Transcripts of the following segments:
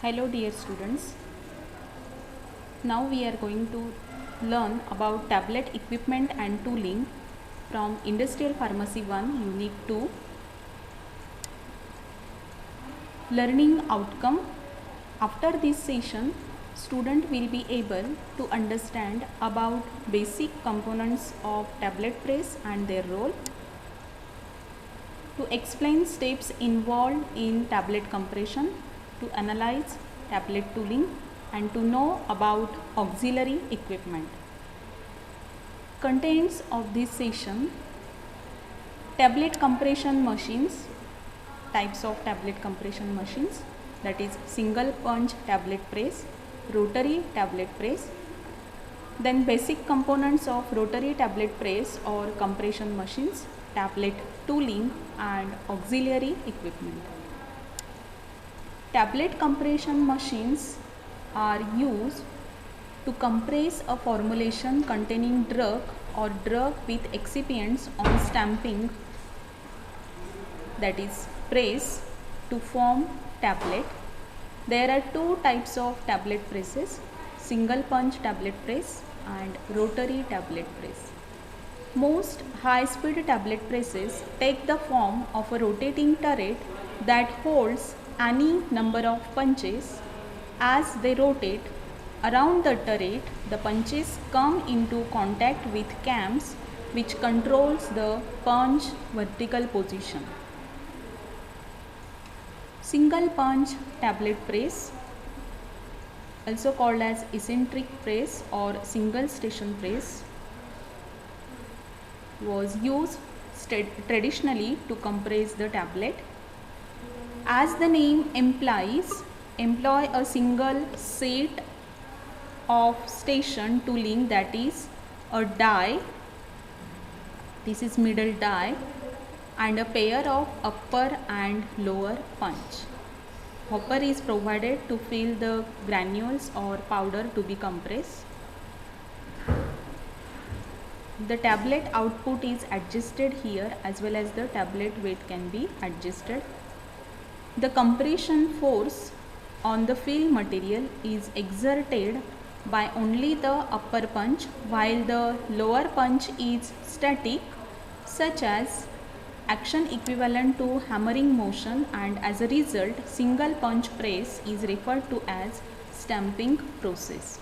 Hello dear students, now we are going to learn about tablet equipment and tooling from Industrial Pharmacy 1 Unit 2. Learning outcome. After this session, student will be able to understand about basic components of tablet press and their role, to explain steps involved in tablet compression, to analyze tablet tooling, and to know about auxiliary equipment. Contents of this session: tablet compression machines, types of tablet compression machines, that is single punch tablet press, rotary tablet press, then basic components of rotary tablet press or compression machines, tablet tooling and auxiliary equipment. Tablet compression machines are used to compress a formulation containing drug or drug with excipients on stamping, that is press, to form tablet. There are two types of tablet presses: single punch tablet press and rotary tablet press. Most high-speed tablet presses take the form of a rotating turret that holds any number of punches. As they rotate around the turret, the punches come into contact with cams, which controls the punch vertical position. Single punch tablet press, also called as eccentric press or single station press, was used traditionally to compress the tablet. As the name implies, employ a single set of station tooling, that is a die, this is middle die, and a pair of upper and lower punch. Hopper is provided to fill the granules or powder to be compressed. The tablet output is adjusted here, as well as the tablet weight can be adjusted. The compression force on the fill material is exerted by only the upper punch, while the lower punch is static, such as action equivalent to hammering motion, and as a result single punch press is referred to as stamping process.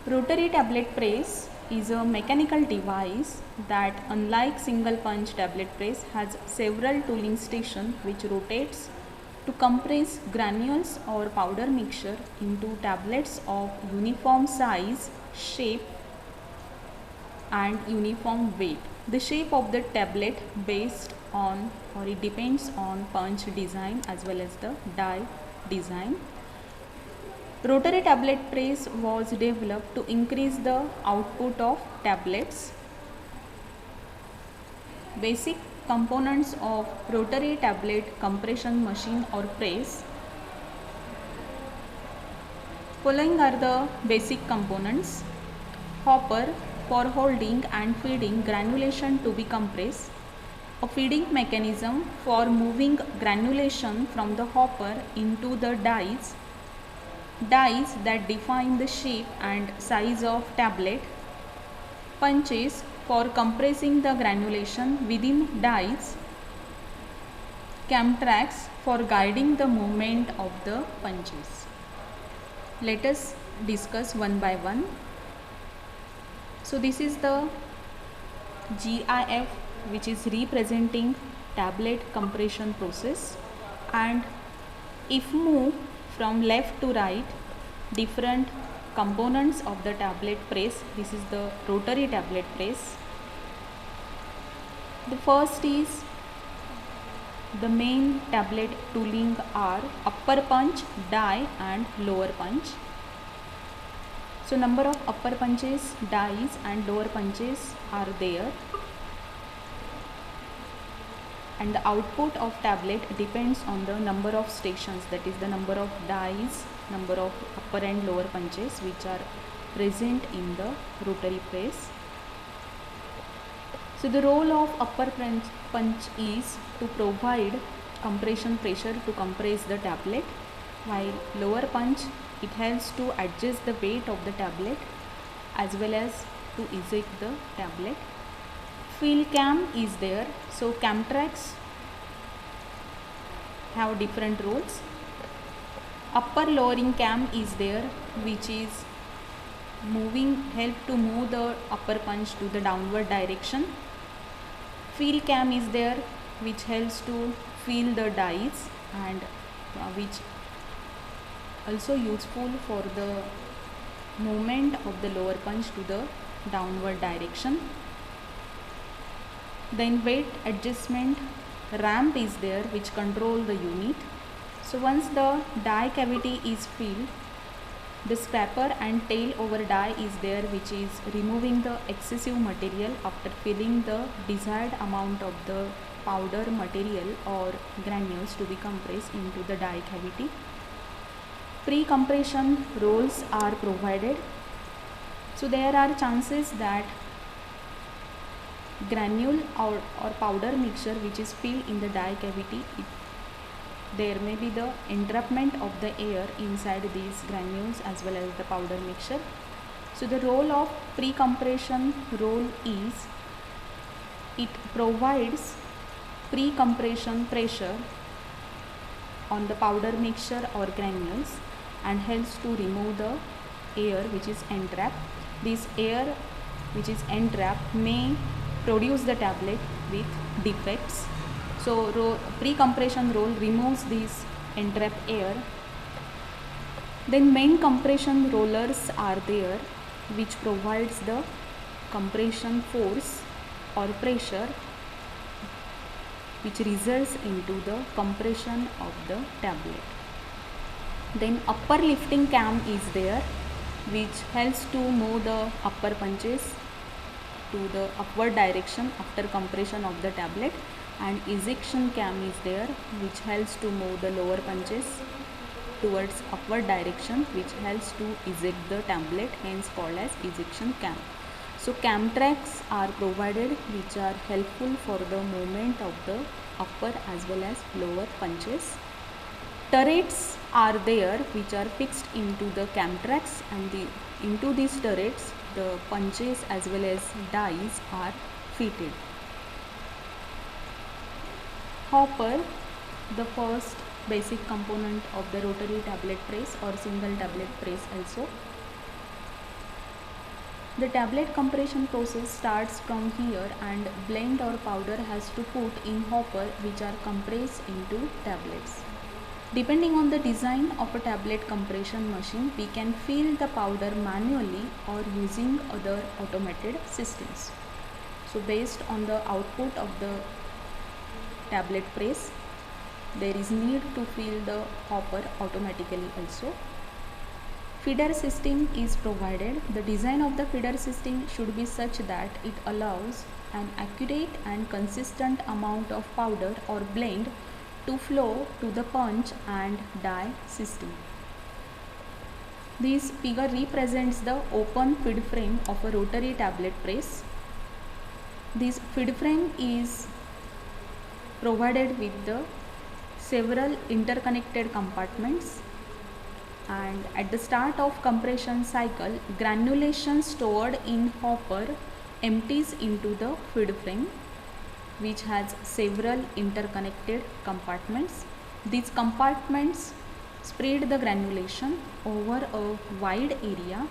Rotary tablet press is a mechanical device that, unlike single punch tablet press, has several tooling stations which rotates to compress granules or powder mixture into tablets of uniform size, shape and uniform weight. The shape of the tablet based on, or it depends on, punch design as well as the die design. Rotary tablet press was developed to increase the output of tablets. Basic components of rotary tablet compression machine or press. Following are the basic components: hopper for holding and feeding granulation to be compressed, a feeding mechanism for moving granulation from the hopper into the dies that define the shape and size of tablet, punches for compressing the granulation within dies, cam tracks for guiding the movement of the punches. Let us discuss one by one. So this is the GIF, which is representing tablet compression process, and if move from left to right, different components of the tablet press. This is the rotary tablet press. The first is the main tablet tooling are upper punch, die and lower punch. So number of upper punches, dies and lower punches are there, and the output of tablet depends on the number of stations, that is the number of dies, number of upper and lower punches which are present in the rotary press. So the role of upper punch is to provide compression pressure to compress the tablet, while lower punch, it helps to adjust the weight of the tablet as well as to eject the tablet. Field cam is there, so cam tracks have different roles. Upper lowering cam is there, which is help to move the upper punch to the downward direction. Feel cam is there, which helps to feel the dies and which also useful for the movement of the lower punch to the downward direction. Then weight adjustment ramp is there, which control the unit. So once the die cavity is filled, the scraper and tail over die is there, which is removing the excessive material after filling the desired amount of the powder material or granules to be compressed into the die cavity. Pre-compression rolls are provided. So there are chances that granule or powder mixture which is filled in the die cavity, there may be the entrapment of the air inside these granules as well as the powder mixture. So the role of pre-compression roll is it provides pre-compression pressure on the powder mixture or granules and helps to remove the air which is entrapped. This air which is entrapped may produce the tablet with defects. So pre-compression roll removes this entrapped air. Then main compression rollers are there, which provides the compression force or pressure which results into the compression of the tablet. Then upper lifting cam is there, which helps to move the upper punches to the upward direction after compression of the tablet, and ejection cam is there, which helps to move the lower punches towards upward direction, which helps to eject the tablet, hence called as ejection cam. So cam tracks are provided, which are helpful for the movement of the upper as well as lower punches. Turrets are there, which are fixed into the cam tracks, and into these turrets the punches as well as dies are fitted. Hopper, the first basic component of the rotary tablet press or single tablet press also. The tablet compression process starts from here, and blend or powder has to put in hopper which are compressed into tablets. Depending on the design of a tablet compression machine, we can fill the powder manually or using other automated systems. So based on the output of the tablet press, there is need to fill the hopper automatically also. Feeder system is provided. The design of the feeder system should be such that it allows an accurate and consistent amount of powder or blend to flow to the punch and die system. This figure represents the open feed frame of a rotary tablet press. This feed frame is provided with the several interconnected compartments, and at the start of compression cycle, granulation stored in hopper empties into the feed frame, which has several interconnected compartments. These compartments spread the granulation over a wide area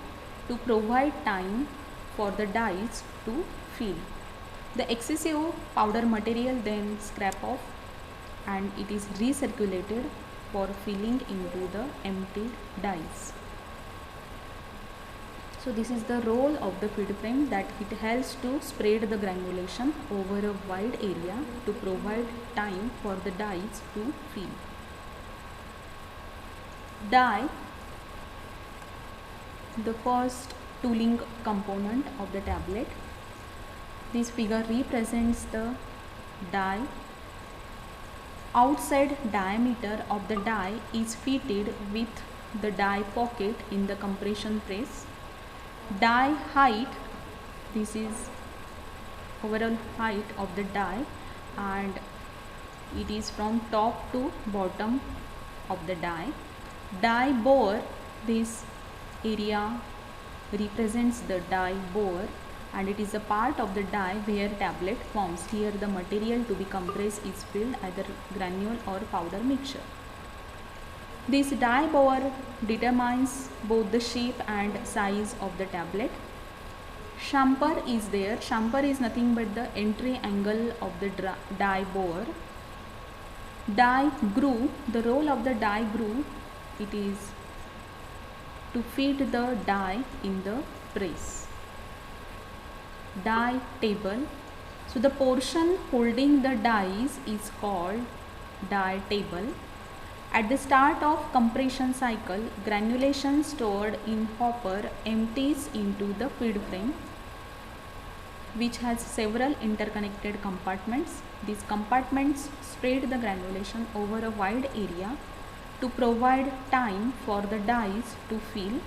to provide time for the dies to fill. The excessive powder material then scrap off, and it is recirculated for filling into the emptied dies. So this is the role of the feed frame, that it helps to spread the granulation over a wide area to provide time for the dies to fill. Die, the first tooling component of the tablet. This figure represents the die. Outside diameter of the die is fitted with the die pocket in the compression press. Die height, this is overall height of the die, and it is from top to bottom of the die. Die bore, this area represents the die bore, and it is a part of the die where tablet forms. Here the material to be compressed is filled either granule or powder mixture. This die bore determines both the shape and size of the tablet. Chamfer is there. Chamfer is nothing but the entry angle of the die bore. Die groove, the role of the die groove, it is to feed the die in the press. Die table, so the portion holding the dies is called die table. At the start of compression cycle, granulation stored in hopper empties into the feed frame, which has several interconnected compartments. These compartments spread the granulation over a wide area to provide time for the dies to fill.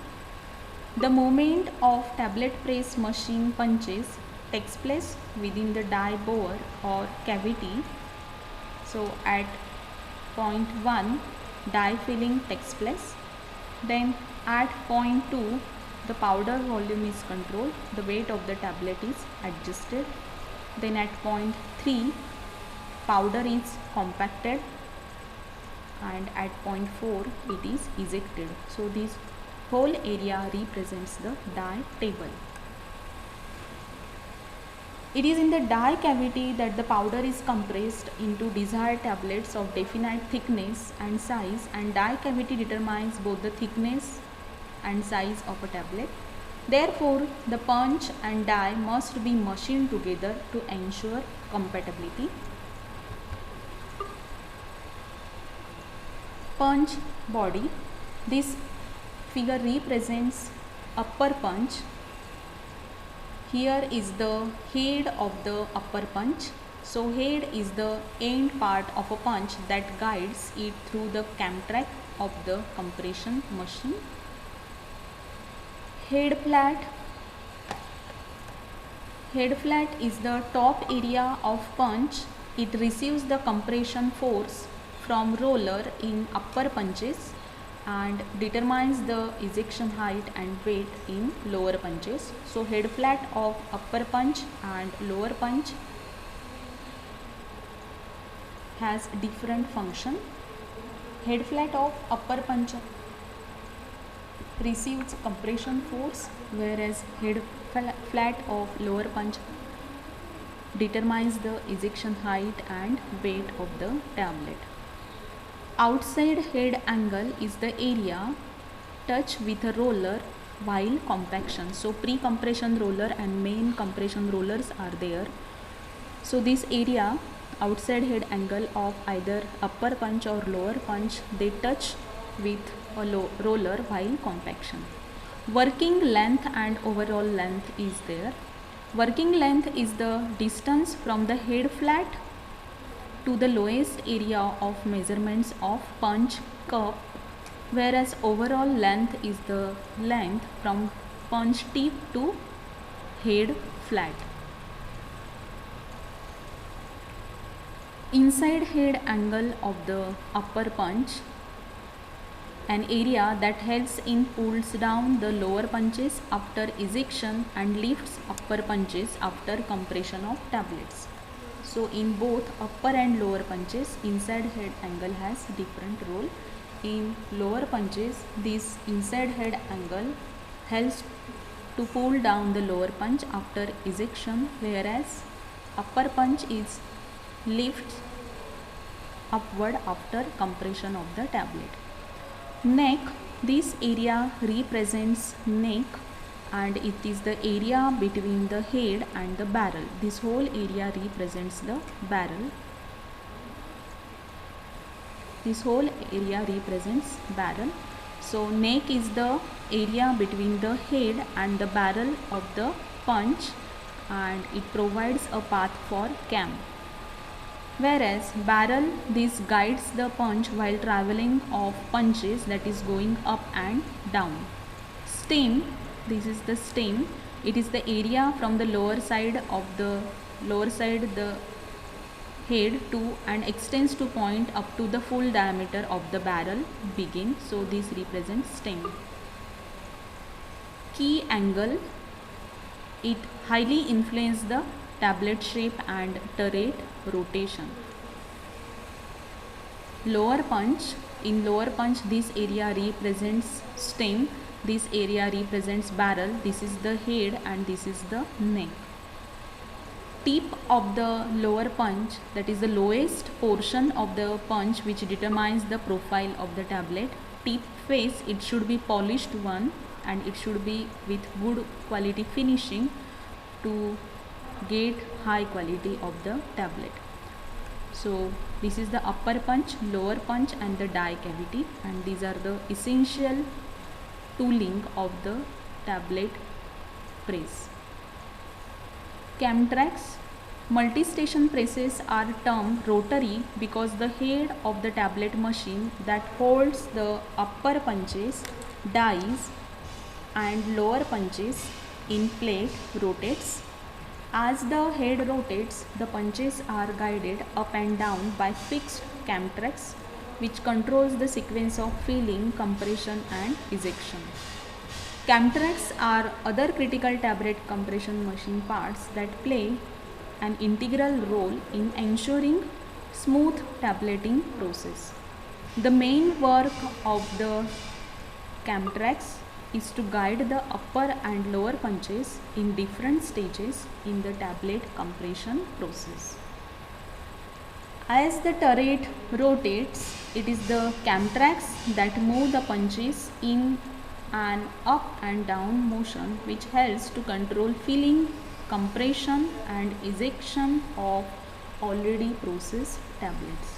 The movement of tablet press machine punches takes place within the die bore or cavity. So at point 1, die filling takes place. Then at point 2, the powder volume is controlled, the weight of the tablet is adjusted. Then at point 3, powder is compacted, and at point 4 it is ejected. So this whole area represents the die table. It is in the die cavity that the powder is compressed into desired tablets of definite thickness and size, and die cavity determines both the thickness and size of a tablet. Therefore, the punch and die must be machined together to ensure compatibility. Punch body. This figure represents upper punch. Here is the head of the upper punch. So head is the end part of a punch that guides it through the cam track of the compression machine. Head flat. Head flat is the top area of punch. It receives the compression force from roller in upper punches and determines the ejection height and weight in lower punches. So head flat of upper punch and lower punch has different function. Head flat of upper punch receives compression force, whereas head flat of lower punch determines the ejection height and weight of the tablet. Outside head angle is the area touched with a roller while compaction. So pre-compression roller and main compression rollers are there. So this area outside head angle of either upper punch or lower punch, they touch with a roller while compaction. Working length and overall length is there. Working length is the distance from the head flat to the lowest area of measurements of punch cup, whereas overall length is the length from punch tip to head flat. Inside head angle of the upper punch, an area that helps in pulls down the lower punches after ejection and lifts upper punches after compression of tablets. So in both upper and lower punches, inside head angle has different role. In lower punches, this inside head angle helps to pull down the lower punch after ejection, whereas upper punch is lifts upward after compression of the tablet. Neck, this area represents neck and it is the area between the head and the barrel. This whole area represents the barrel. This whole area represents barrel. So neck is the area between the head and the barrel of the punch, and it provides a path for cam. Whereas barrel, this guides the punch while traveling of punches, that is going up and down. Stem, this is the stem. It is the area from the lower side the head to and extends to point up to the full diameter of the barrel begin. So this represents stem. Key angle, it highly influences the tablet shape and turret rotation. Lower punch, in lower punch this area represents stem, this area represents barrel, this is the head and this is the neck. Tip of the lower punch, that is the lowest portion of the punch which determines the profile of the tablet. Tip face, it should be polished one and it should be with good quality finishing to get high quality of the tablet. So this is the upper punch, lower punch and the die cavity, and these are the essential tooling of the tablet press. Camtrax, multi-station presses are termed rotary because the head of the tablet machine that holds the upper punches, dies and lower punches in plate rotates. As the head rotates, the punches are guided up and down by fixed camtrax which controls the sequence of filling, compression and ejection. Camtrax are other critical tablet compression machine parts that play an integral role in ensuring smooth tableting process. The main work of the camtrax is to guide the upper and lower punches in different stages in the tablet compression process. As the turret rotates, it is the camtrax that move the punches in an up and down motion which helps to control filling, compression and ejection of already processed tablets.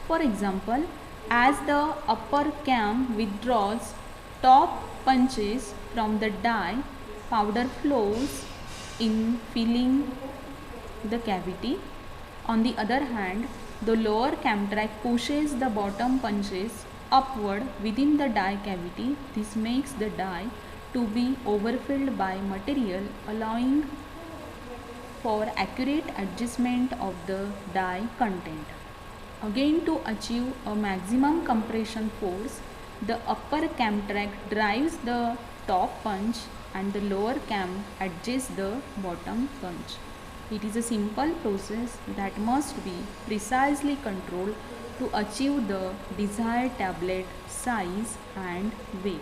For example, as the upper cam withdraws top punches from the die, powder flows in filling the cavity. On the other hand, the lower camtrack pushes the bottom punches upward within the die cavity. This makes the die to be overfilled by material, allowing for accurate adjustment of the die content. Again, to achieve a maximum compression force, the upper camtrack drives the top punch and the lower cam adjusts the bottom punch. It is a simple process that must be precisely controlled to achieve the desired tablet size and weight.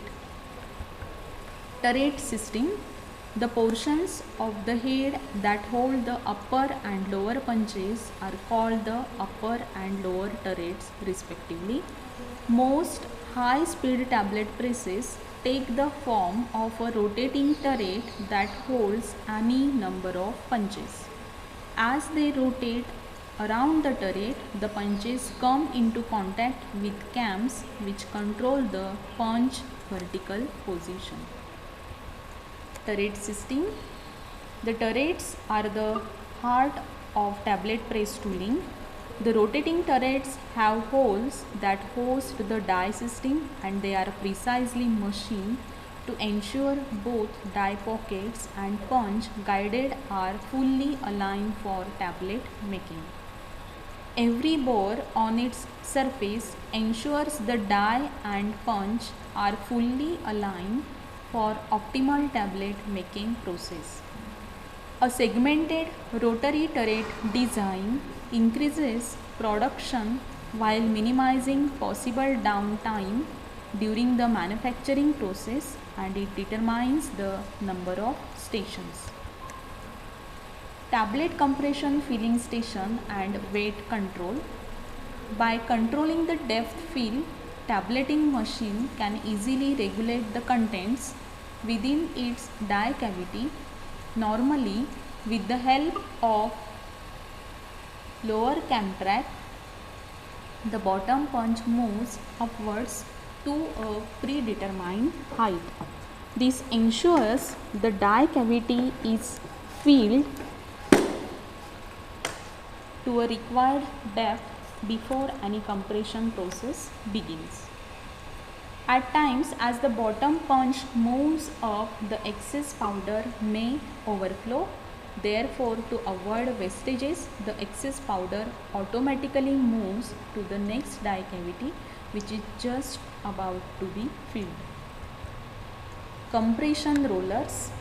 Turret system. The portions of the head that hold the upper and lower punches are called the upper and lower turrets respectively. Most high-speed tablet presses take the form of a rotating turret that holds any number of punches. As they rotate around the turret, the punches come into contact with cams which control the punch vertical position. Turret system. The turrets are the heart of tablet press tooling. The rotating turrets have holes that host the die system and they are precisely machined to ensure both die pockets and punch guided are fully aligned for tablet making. Every bore on its surface ensures the die and punch are fully aligned for optimal tablet making process. A segmented rotary turret design increases production while minimizing possible downtime during the manufacturing process, and it determines the number of stations. Tablet compression filling station and weight control. By controlling the depth fill, tableting machine can easily regulate the contents within its die cavity. Normally, with the help of lower camtrack, the bottom punch moves upwards to a predetermined height. This ensures the die cavity is filled to a required depth before any compression process begins. At times, as the bottom punch moves up, the excess powder may overflow. Therefore, to avoid wastages, the excess powder automatically moves to the next die cavity, which is just about to be filled. Compression rollers.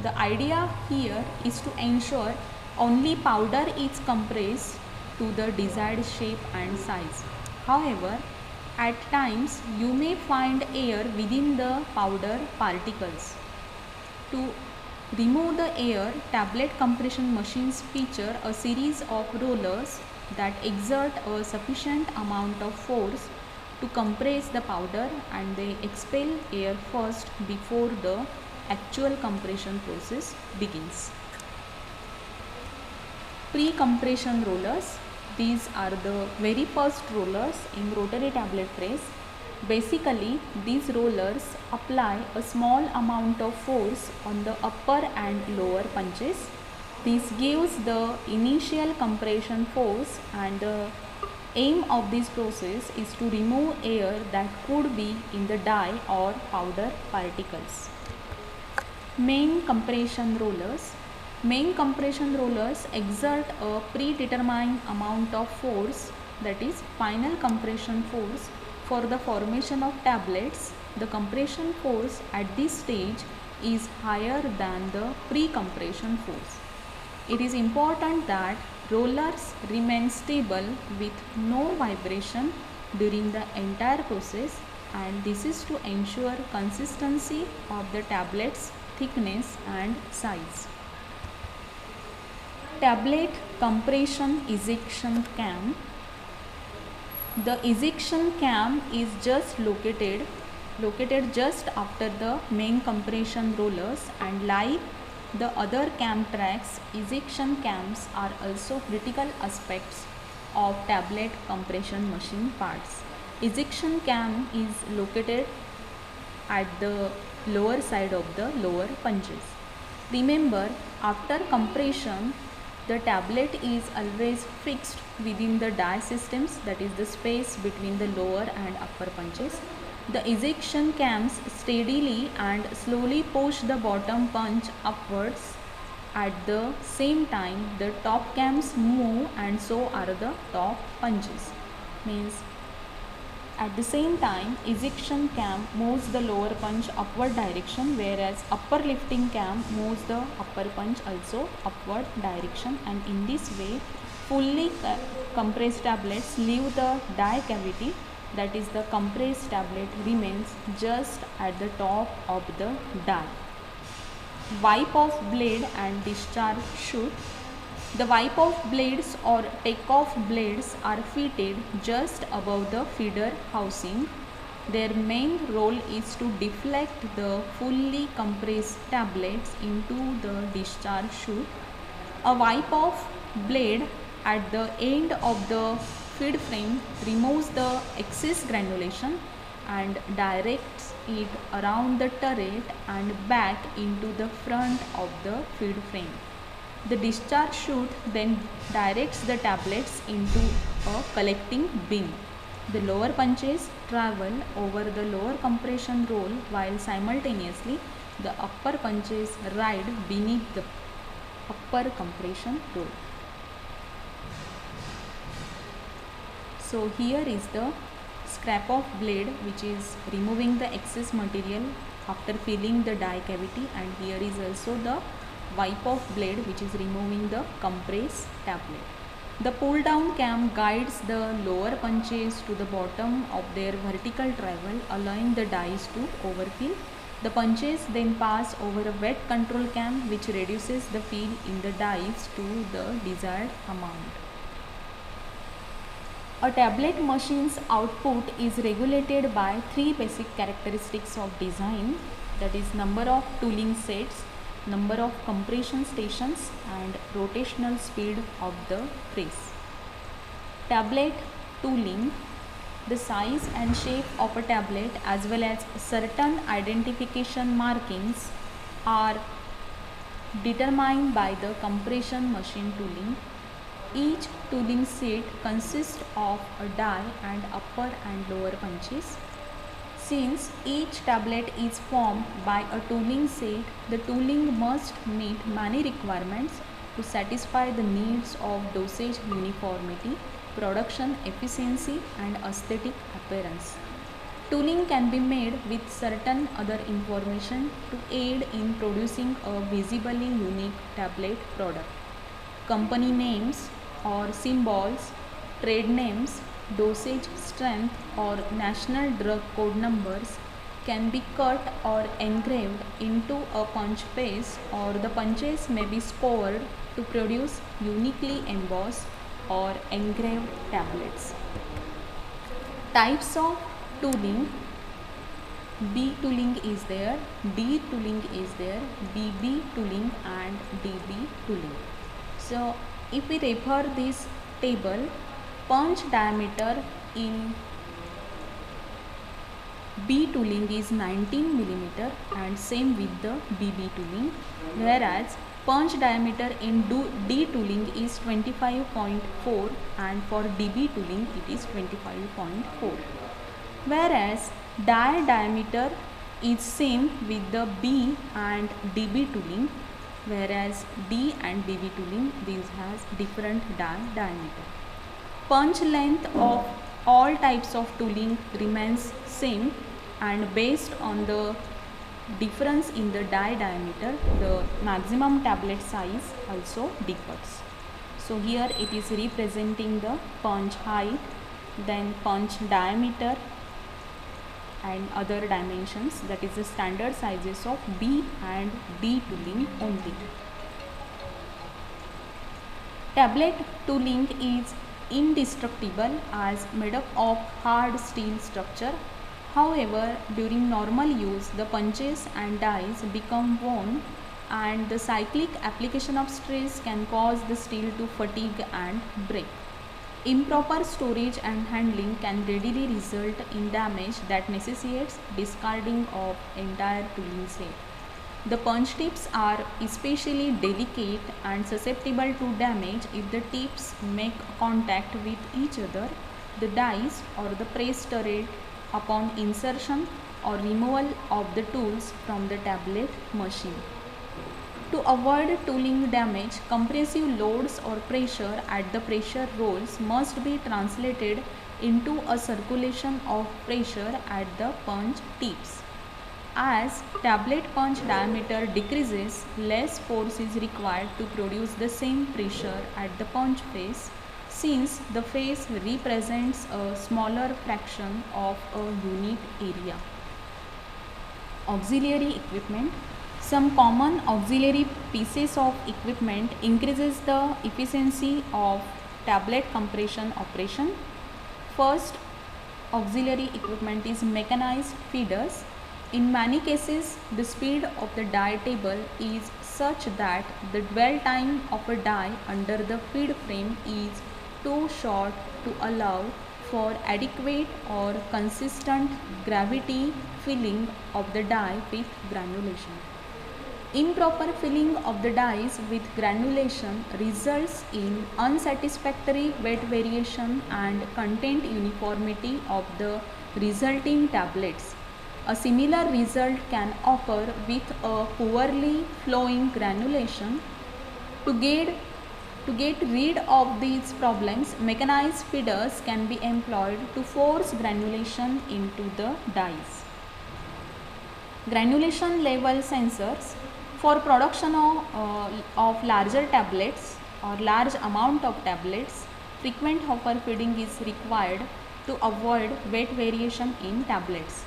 The idea here is to ensure only powder is compressed to the desired shape and size. However, at times you may find air within the powder particles. To remove the air, tablet compression machines feature a series of rollers that exert a sufficient amount of force to compress the powder, and they expel air first before the actual compression process begins. Pre-compression rollers. These are the very first rollers in rotary tablet press. Basically, these rollers apply a small amount of force on the upper and lower punches. This gives the initial compression force, and the aim of this process is to remove air that could be in the die or powder particles. Main compression rollers. Main compression rollers exert a predetermined amount of force, that is final compression force, for the formation of tablets. The compression force at this stage is higher than the pre-compression force. It is important that rollers remain stable with no vibration during the entire process, and this is to ensure consistency of the tablet's thickness and size. Tablet compression ejection cam. The ejection cam is just located just after the main compression rollers, and like the other cam tracks, ejection cams are also critical aspects of tablet compression machine parts. Ejection cam is located at the lower side of the lower punches. Remember, after compression, the tablet is always fixed within the die systems, that is the space between the lower and upper punches. The ejection cams steadily and slowly push the bottom punch upwards. At the same time, the top cams move, and so are the top punches. Means at the same time, ejection cam moves the lower punch upward direction, whereas upper lifting cam moves the upper punch also upward direction, and in this way fully compressed tablets leave the die cavity, that is the compressed tablet remains just at the top of the die. Wipe off blade and discharge chute. The wipe off blades or take off blades are fitted just above the feeder housing. Their main role is to deflect the fully compressed tablets into the discharge chute. A wipe off blade at the end of the feed frame removes the excess granulation and directs it around the turret and back into the front of the feed frame. The discharge chute then directs the tablets into a collecting bin. The lower punches travel over the lower compression roll, while simultaneously the upper punches ride beneath the upper compression roll. So here is the scrap off blade, which is removing the excess material after filling the die cavity, and here is also the wipe off blade, which is removing the compressed tablet. The pull down cam guides the lower punches to the bottom of their vertical travel, allowing the dies to overfill. The punches then pass over a wet control cam, which reduces the fill in the dies to the desired amount. A tablet machine's output is regulated by three basic characteristics of design, that is number of tooling sets, number of compression stations, and rotational speed of the press. Tablet tooling. The size and shape of a tablet as well as certain identification markings are determined by the compression machine tooling. Each tooling set consists of a die and upper and lower punches. Since each tablet is formed by a tooling set, the tooling must meet many requirements to satisfy the needs of dosage uniformity, production efficiency, and aesthetic appearance. Tooling can be made with certain other information to aid in producing a visibly unique tablet product. Company names or symbols, trade names, dosage strength, or national drug code numbers can be cut or engraved into a punch face, or the punches may be scored to produce uniquely embossed or engraved tablets. Types of tooling: B tooling is there, D tooling is there, BB tooling and DB tooling. So if we refer this table, punch diameter in B tooling is 19 mm and same with the BB tooling, whereas punch diameter in D tooling is 25.4 and for DB tooling it is 25.4. Whereas die diameter is same with the B and DB tooling, whereas D and DB tooling, these has different die diameter. Punch length of all types of tooling remains same, and based on the difference in the die diameter, the maximum tablet size also differs. So here it is representing the punch height, then punch diameter and other dimensions, that is the standard sizes of B and D tooling only. Tablet tooling is indestructible as made up of hard steel structure. However, during normal use, the punches and dies become worn and the cyclic application of stress can cause the steel to fatigue and break. Improper storage and handling can readily result in damage that necessitates discarding of entire tooling set. The punch tips are especially delicate and susceptible to damage if the tips make contact with each other, the dies or the press turret upon insertion or removal of the tools from the tablet machine. To avoid tooling damage, compressive loads or pressure at the pressure rolls must be translated into a circulation of pressure at the punch tips. As tablet punch diameter decreases, less force is required to produce the same pressure at the punch face, since the face represents a smaller fraction of a unit area. Auxiliary equipment. Some common auxiliary pieces of equipment increases the efficiency of tablet compression operation. First auxiliary equipment is mechanized feeders. In many cases, the speed of the die table is such that the dwell time of a die under the feed frame is too short to allow for adequate or consistent gravity filling of the die with granulation. Improper filling of the dies with granulation results in unsatisfactory weight variation and content uniformity of the resulting tablets. A similar result can occur with a poorly flowing granulation. To get rid of these problems, mechanized feeders can be employed to force granulation into the dies. Granulation level sensors. For production of larger tablets or large amount of tablets, frequent hopper feeding is required to avoid weight variation in tablets.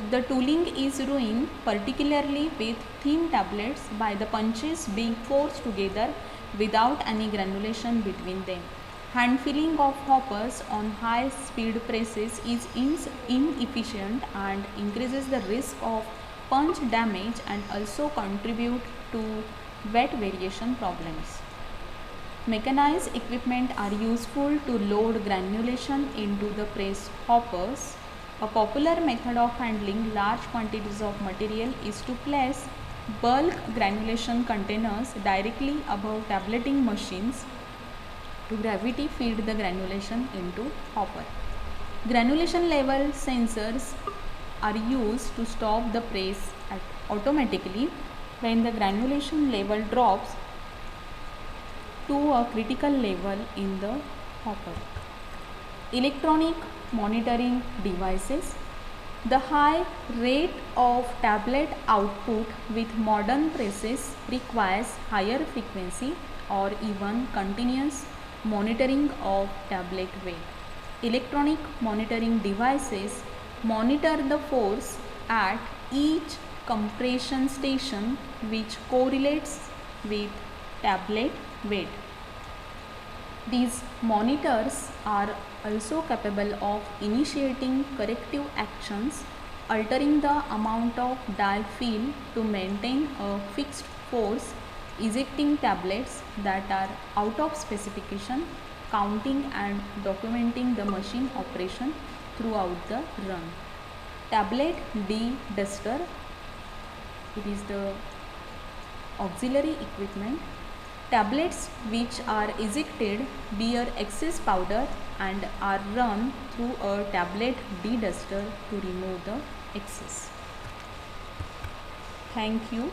The tooling is ruined particularly with thin tablets by the punches being forced together without any granulation between them. Hand filling of hoppers on high speed presses is inefficient and increases the risk of punch damage and also contribute to weight variation problems. Mechanized equipment are useful to load granulation into the press hoppers. A popular method of handling large quantities of material is to place bulk granulation containers directly above tableting machines to gravity feed the granulation into hopper. Granulation level sensors are used to stop the press automatically when the granulation level drops to a critical level in the hopper. Electronic monitoring devices. The high rate of tablet output with modern presses requires higher frequency or even continuous monitoring of tablet weight. Electronic monitoring devices monitor the force at each compression station, which correlates with tablet weight. These monitors are also capable of initiating corrective actions, altering the amount of dye fill to maintain a fixed force, ejecting tablets that are out of specification, counting and documenting the machine operation throughout the run. Tablet de-duster, it is the auxiliary equipment. Tablets which are ejected bear excess powder and are run through a tablet de-duster to remove the excess. Thank you.